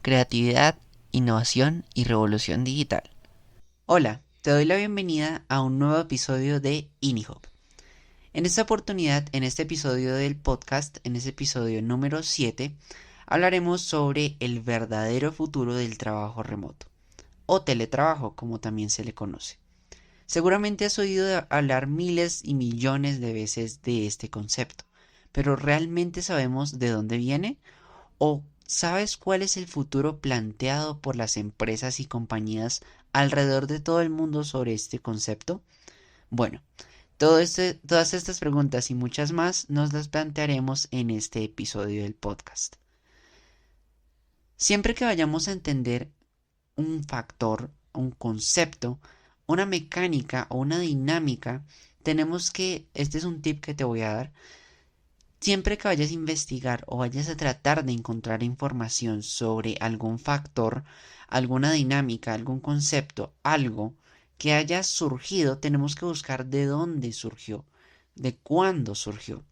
Creatividad, innovación y revolución digital. Hola, te doy la bienvenida a un nuevo episodio de INIHOP. En esta oportunidad, en este episodio del podcast, en este episodio número 7, hablaremos sobre el verdadero futuro del trabajo remoto, o teletrabajo como también se le conoce. Seguramente has oído hablar miles y millones de veces de este concepto, pero ¿realmente sabemos de dónde viene? ¿O sabes cuál es el futuro planteado por las empresas y compañías alrededor de todo el mundo sobre este concepto? Bueno, todas estas preguntas y muchas más nos las plantearemos en este episodio del podcast. Siempre que vayamos a entender un factor, un concepto, una mecánica o una dinámica, este es un tip que te voy a dar. Siempre que vayas a investigar o vayas a tratar de encontrar información sobre algún factor, alguna dinámica, algún concepto, algo que haya surgido, tenemos que buscar de dónde surgió, de cuándo surgió.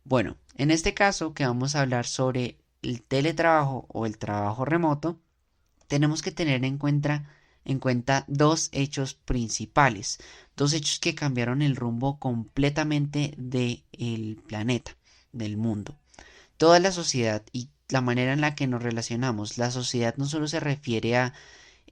Bueno, en este caso que vamos a hablar sobre el teletrabajo o el trabajo remoto, tenemos que tener en cuenta dos hechos principales, dos hechos que cambiaron el rumbo completamente del planeta, del mundo. Toda la sociedad y la manera en la que nos relacionamos, la sociedad no solo se refiere a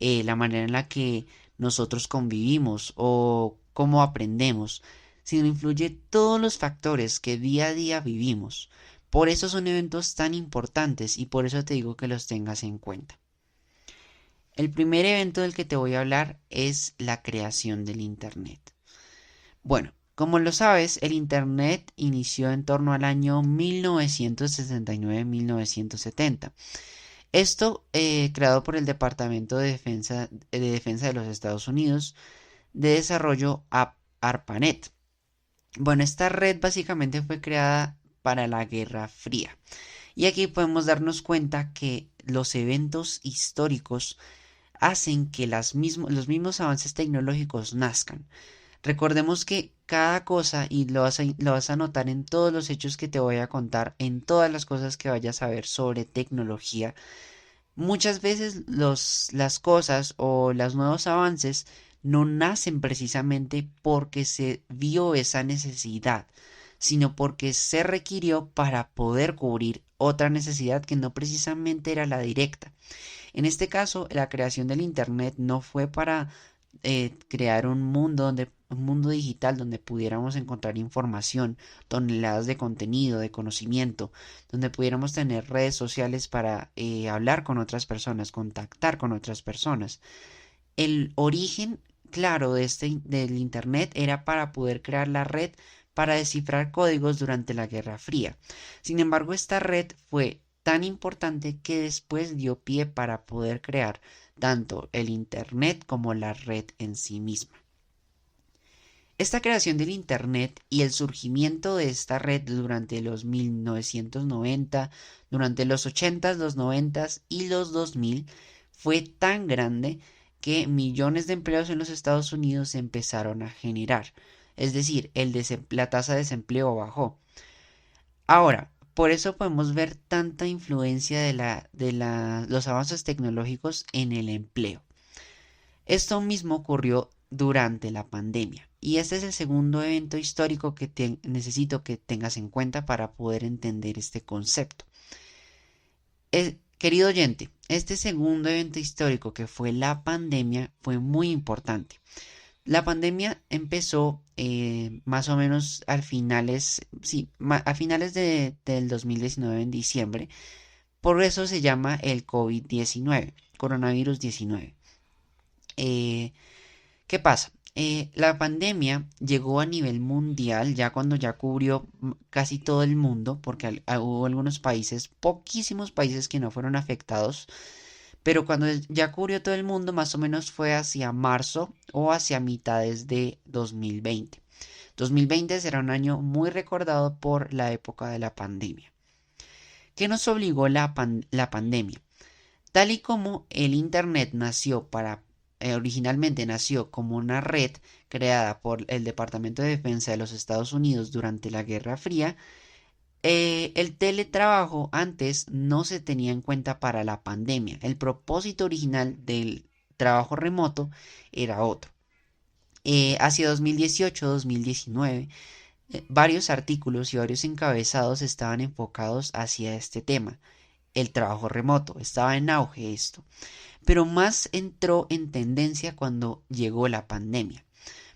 la manera en la que nosotros convivimos o cómo aprendemos, sino influye todos los factores que día a día vivimos. Por eso son eventos tan importantes y por eso te digo que los tengas en cuenta. El primer evento del que te voy a hablar es la creación del Internet. Bueno, como lo sabes, el Internet inició en torno al año 1969-1970. Esto creado por el Departamento de Defensa de los Estados Unidos de desarrollo ARPANET. Bueno, esta red básicamente fue creada para la Guerra Fría. Y aquí podemos darnos cuenta que los eventos históricos hacen que los mismos avances tecnológicos nazcan. Recordemos que cada cosa, y lo vas a notar en todos los hechos que te voy a contar, en todas las cosas que vayas a ver sobre tecnología, muchas veces las cosas o los nuevos avances no nacen precisamente porque se vio esa necesidad, sino porque se requirió para poder cubrir otra necesidad que no precisamente era la directa. En este caso, la creación del Internet no fue para crear un mundo digital donde pudiéramos encontrar información, toneladas de contenido, de conocimiento, donde pudiéramos tener redes sociales para hablar con otras personas, contactar con otras personas. El origen, claro, del Internet era para poder crear la red para descifrar códigos durante la Guerra Fría. Sin embargo, esta red fue tan importante que después dio pie para poder crear tanto el Internet como la red en sí misma. Esta creación del Internet y el surgimiento de esta red durante los 1990, durante los 80s, los 90s y los 2000 fue tan grande que millones de empleos en los Estados Unidos se empezaron a generar. Es decir, la tasa de desempleo bajó. Ahora, por eso podemos ver tanta influencia los avances tecnológicos en el empleo. Esto mismo ocurrió durante la pandemia y este es el segundo evento histórico que necesito que tengas en cuenta para poder entender este concepto. Querido oyente, este segundo evento histórico que fue la pandemia fue muy importante. La pandemia empezó más o menos a finales del 2019 en diciembre. Por eso se llama el COVID-19, coronavirus 19. Eh, ¿Qué pasa? La pandemia llegó a nivel mundial ya cuando ya cubrió casi todo el mundo, porque hubo algunos países, poquísimos países que no fueron afectados, pero cuando ya cubrió todo el mundo, más o menos fue hacia marzo o hacia mitades de 2020. 2020 será un año muy recordado por la época de la pandemia. ¿Qué nos obligó la pandemia? Tal y como el Internet originalmente nació como una red creada por el Departamento de Defensa de los Estados Unidos durante la Guerra Fría, El teletrabajo antes no se tenía en cuenta para la pandemia. El propósito original del trabajo remoto era otro. Hacia 2018-2019, varios artículos y varios encabezados estaban enfocados hacia este tema, el trabajo remoto. Estaba en auge esto, pero más entró en tendencia cuando llegó la pandemia.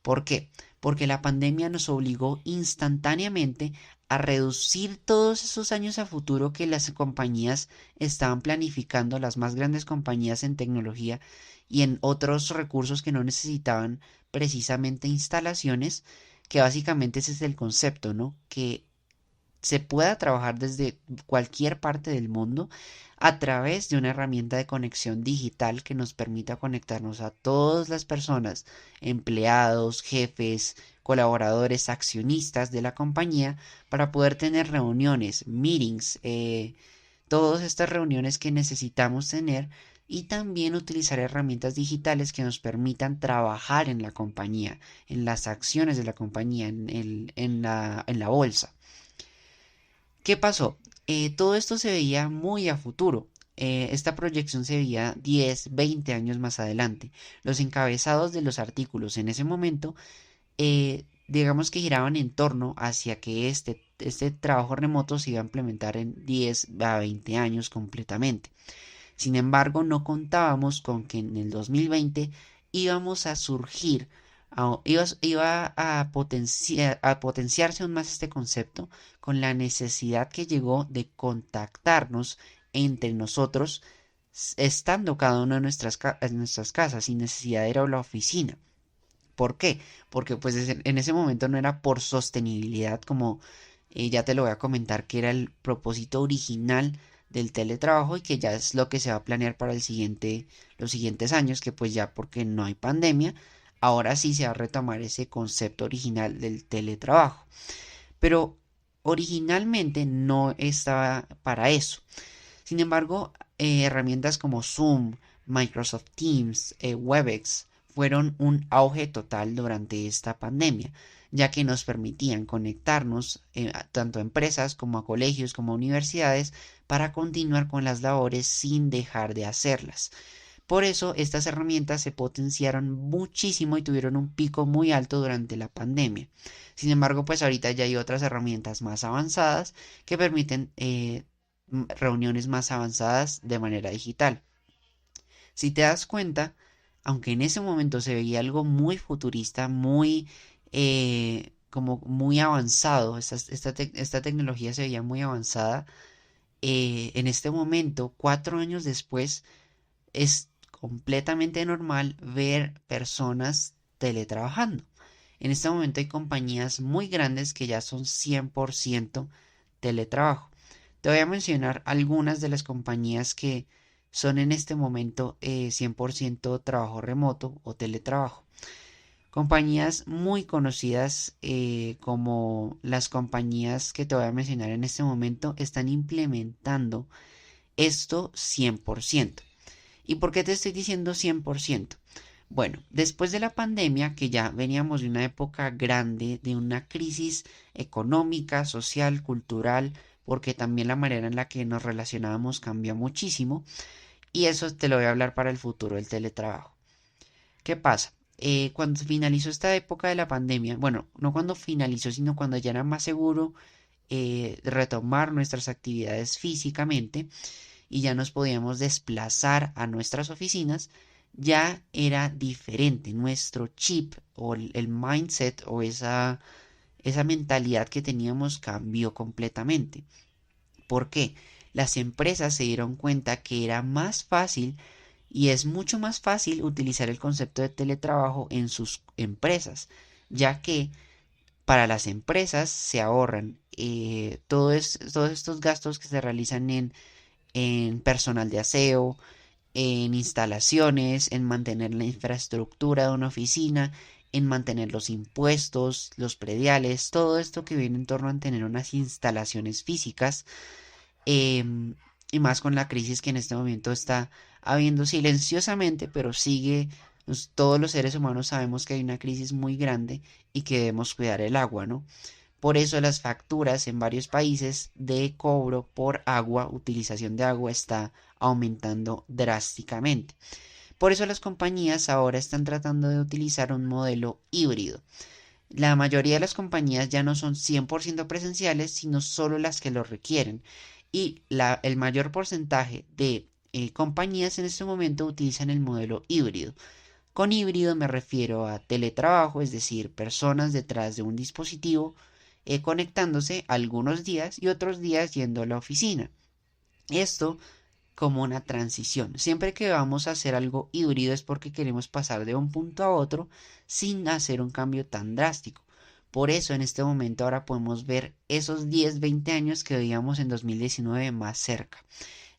¿Por qué? Porque la pandemia nos obligó instantáneamente a reducir todos esos años a futuro que las compañías estaban planificando, las más grandes compañías en tecnología y en otros recursos que no necesitaban precisamente instalaciones, que básicamente ese es el concepto, ¿no? Que se pueda trabajar desde cualquier parte del mundo a través de una herramienta de conexión digital que nos permita conectarnos a todas las personas, empleados, jefes, colaboradores, accionistas de la compañía para poder tener reuniones, meetings, todas estas reuniones que necesitamos tener y también utilizar herramientas digitales que nos permitan trabajar en la compañía, en las acciones de la compañía, en la bolsa. ¿Qué pasó? Todo esto se veía muy a futuro. Esta proyección se veía 10, 20 años más adelante. Los encabezados de los artículos en ese momento, digamos que giraban en torno hacia que este trabajo remoto se iba a implementar en 10 a 20 años completamente. Sin embargo, no contábamos con que en el 2020 íbamos a surgir, iba a potenciarse aún más este concepto con la necesidad que llegó de contactarnos entre nosotros estando cada uno en nuestras casas sin necesidad de ir a la oficina. ¿Por qué? Porque pues en ese momento no era por sostenibilidad como ya te lo voy a comentar que era el propósito original del teletrabajo y que ya es lo que se va a planear para los siguientes años, que pues ya porque no hay pandemia, ahora sí se va a retomar ese concepto original del teletrabajo. Pero originalmente no estaba para eso. Sin embargo, herramientas como Zoom, Microsoft Teams, Webex fueron un auge total durante esta pandemia, ya que nos permitían conectarnos tanto a empresas como a colegios como a universidades para continuar con las labores sin dejar de hacerlas. Por eso estas herramientas se potenciaron muchísimo y tuvieron un pico muy alto durante la pandemia. Sin embargo, pues ahorita ya hay otras herramientas más avanzadas que permiten reuniones más avanzadas de manera digital. Si te das cuenta, aunque en ese momento se veía algo muy futurista, muy como muy avanzado, esta tecnología se veía muy avanzada, en este momento, 4 años después, es completamente normal ver personas teletrabajando. En este momento hay compañías muy grandes que ya son 100% teletrabajo. Te voy a mencionar algunas de las compañías que son en este momento 100% trabajo remoto o teletrabajo. Compañías muy conocidas como las compañías que te voy a mencionar en este momento están implementando esto 100%. ¿Y por qué te estoy diciendo 100%? Bueno, después de la pandemia, que ya veníamos de una época grande, de una crisis económica, social, cultural, porque también la manera en la que nos relacionábamos cambió muchísimo, y eso te lo voy a hablar para el futuro del teletrabajo. ¿Qué pasa? Cuando finalizó esta época de la pandemia, bueno, no cuando finalizó, sino cuando ya era más seguro retomar nuestras actividades físicamente, y ya nos podíamos desplazar a nuestras oficinas, ya era diferente. Nuestro chip o el mindset o esa mentalidad que teníamos cambió completamente. ¿Por qué? Las empresas se dieron cuenta que era más fácil y es mucho más fácil utilizar el concepto de teletrabajo en sus empresas, ya que para las empresas se ahorran todos estos gastos que se realizan en personal de aseo, en instalaciones, en mantener la infraestructura de una oficina, en mantener los impuestos, los prediales, todo esto que viene en torno a tener unas instalaciones físicas, em, y más con la crisis que en este momento está habiendo silenciosamente, pero sigue, todos los seres humanos sabemos que hay una crisis muy grande y que debemos cuidar el agua, ¿no? Por eso las facturas en varios países de cobro por agua, utilización de agua, está aumentando drásticamente. Por eso las compañías ahora están tratando de utilizar un modelo híbrido. La mayoría de las compañías ya no son 100% presenciales, sino solo las que lo requieren. Y el mayor porcentaje de compañías en este momento utilizan el modelo híbrido. Con híbrido me refiero a teletrabajo, es decir, personas detrás de un dispositivo conectándose algunos días y otros días yendo a la oficina. Esto como una transición. Siempre que vamos a hacer algo híbrido es porque queremos pasar de un punto a otro sin hacer un cambio tan drástico. Por eso en este momento ahora podemos ver esos 10, 20 años que veíamos en 2019 más cerca.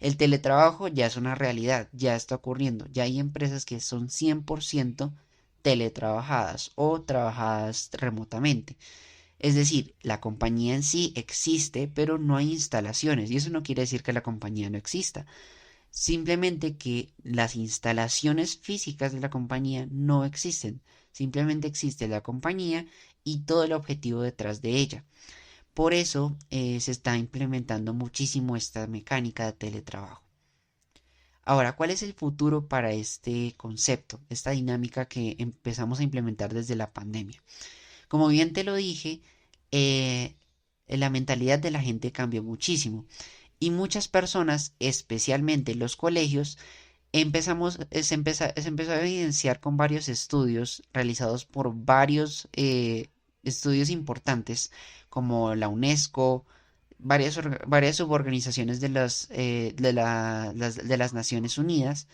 El teletrabajo ya es una realidad, ya está ocurriendo. Ya hay empresas que son 100% teletrabajadas o trabajadas remotamente. Es decir, la compañía en sí existe, pero no hay instalaciones. Y eso no quiere decir que la compañía no exista. Simplemente que las instalaciones físicas de la compañía no existen. Simplemente existe la compañía y todo el objetivo detrás de ella. Por eso se está implementando muchísimo esta mecánica de teletrabajo. Ahora, ¿cuál es el futuro para este concepto, esta dinámica que empezamos a implementar desde la pandemia? Como bien te lo dije, eh, la mentalidad de la gente cambió muchísimo y muchas personas, especialmente en los colegios, se empezó a evidenciar con varios estudios realizados por varios estudios importantes como la UNESCO, varias suborganizaciones de las Naciones Unidas,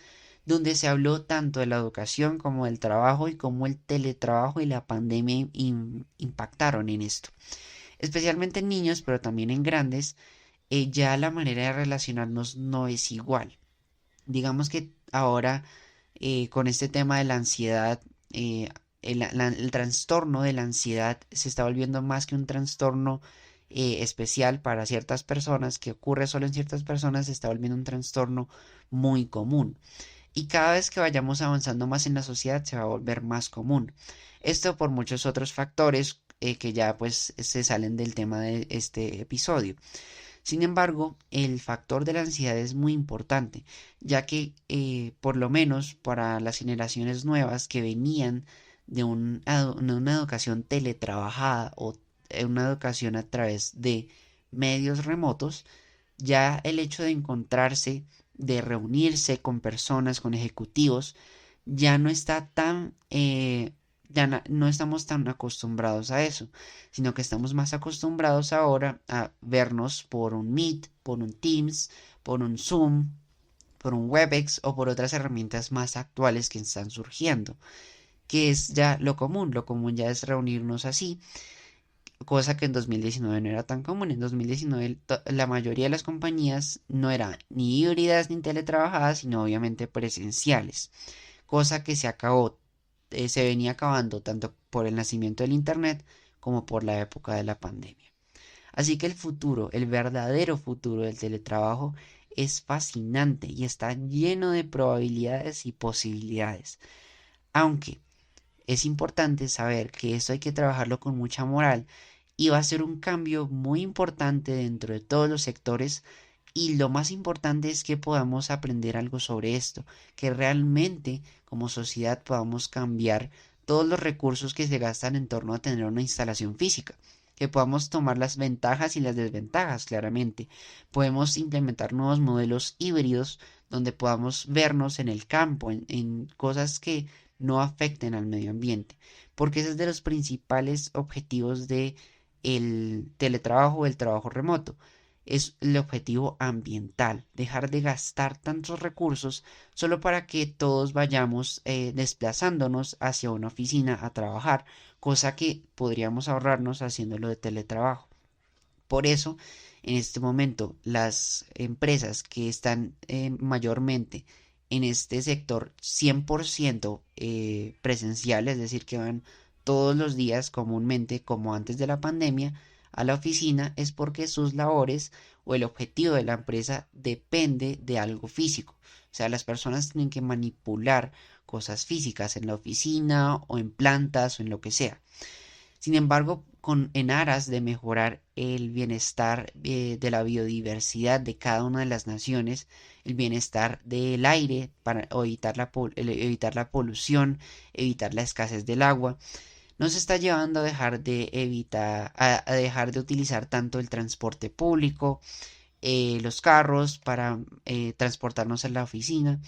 donde se habló tanto de la educación como del trabajo y cómo el teletrabajo y la pandemia impactaron en esto. Especialmente en niños, pero también en grandes, ya la manera de relacionarnos no es igual. Digamos que ahora con este tema de la ansiedad, el trastorno de la ansiedad se está volviendo más que un trastorno especial para ciertas personas, que ocurre solo en ciertas personas, se está volviendo un trastorno muy común. Y cada vez que vayamos avanzando más en la sociedad se va a volver más común. Esto por muchos otros factores que ya pues se salen del tema de este episodio. Sin embargo, el factor de la ansiedad es muy importante, ya que por lo menos para las generaciones nuevas que venían de una educación teletrabajada o una educación a través de medios remotos, ya el hecho de encontrarse, de reunirse con personas, con ejecutivos, ya no está tan, no estamos tan acostumbrados a eso, sino que estamos más acostumbrados ahora a vernos por un Meet, por un Teams, por un Zoom, por un Webex o por otras herramientas más actuales que están surgiendo, que es ya lo común ya es reunirnos así, cosa que en 2019 no era tan común. En 2019 la mayoría de las compañías no eran ni híbridas ni teletrabajadas, sino obviamente presenciales, cosa que se acabó, se venía acabando tanto por el nacimiento del Internet como por la época de la pandemia. Así que el futuro, el verdadero futuro del teletrabajo es fascinante y está lleno de probabilidades y posibilidades. Aunque es importante saber que esto hay que trabajarlo con mucha moral y va a ser un cambio muy importante dentro de todos los sectores y lo más importante es que podamos aprender algo sobre esto, que realmente como sociedad podamos cambiar todos los recursos que se gastan en torno a tener una instalación física, que podamos tomar las ventajas y las desventajas claramente. Podemos implementar nuevos modelos híbridos donde podamos vernos en el campo, en cosas que no afecten al medio ambiente, porque ese es de los principales objetivos de el teletrabajo o el trabajo remoto. Es el objetivo ambiental, dejar de gastar tantos recursos solo para que todos vayamos desplazándonos hacia una oficina a trabajar, cosa que podríamos ahorrarnos haciéndolo de teletrabajo. Por eso, en este momento, las empresas que están mayormente en este sector 100% presencial, es decir, que van todos los días comúnmente, como antes de la pandemia, a la oficina, es porque sus labores o el objetivo de la empresa depende de algo físico. O sea, las personas tienen que manipular cosas físicas en la oficina o en plantas o en lo que sea. Sin embargo, en aras de mejorar el bienestar de la biodiversidad de cada una de las naciones, el bienestar del aire para evitar evitar la polución, evitar la escasez del agua, nos está llevando a dejar de a dejar de utilizar tanto el transporte público, los carros para transportarnos a la oficina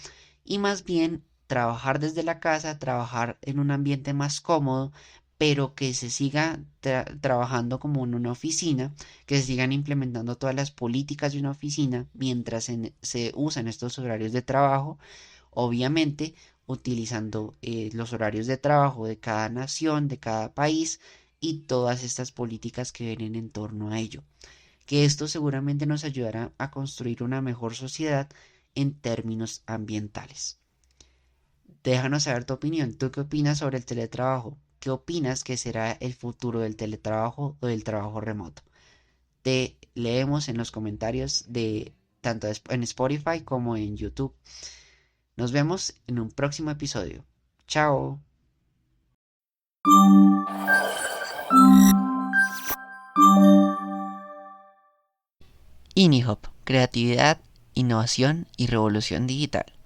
y más bien trabajar desde la casa, trabajar en un ambiente más cómodo, pero que se siga trabajando como en una oficina, que se sigan implementando todas las políticas de una oficina mientras se usan estos horarios de trabajo, obviamente utilizando los horarios de trabajo de cada nación, de cada país y todas estas políticas que vienen en torno a ello, que esto seguramente nos ayudará a construir una mejor sociedad en términos ambientales. Déjanos saber tu opinión. ¿Tú qué opinas sobre el teletrabajo? ¿Qué opinas que será el futuro del teletrabajo o del trabajo remoto? Te leemos en los comentarios de tanto en Spotify como en YouTube. Nos vemos en un próximo episodio. Chao. INIHOP, creatividad, innovación y revolución digital.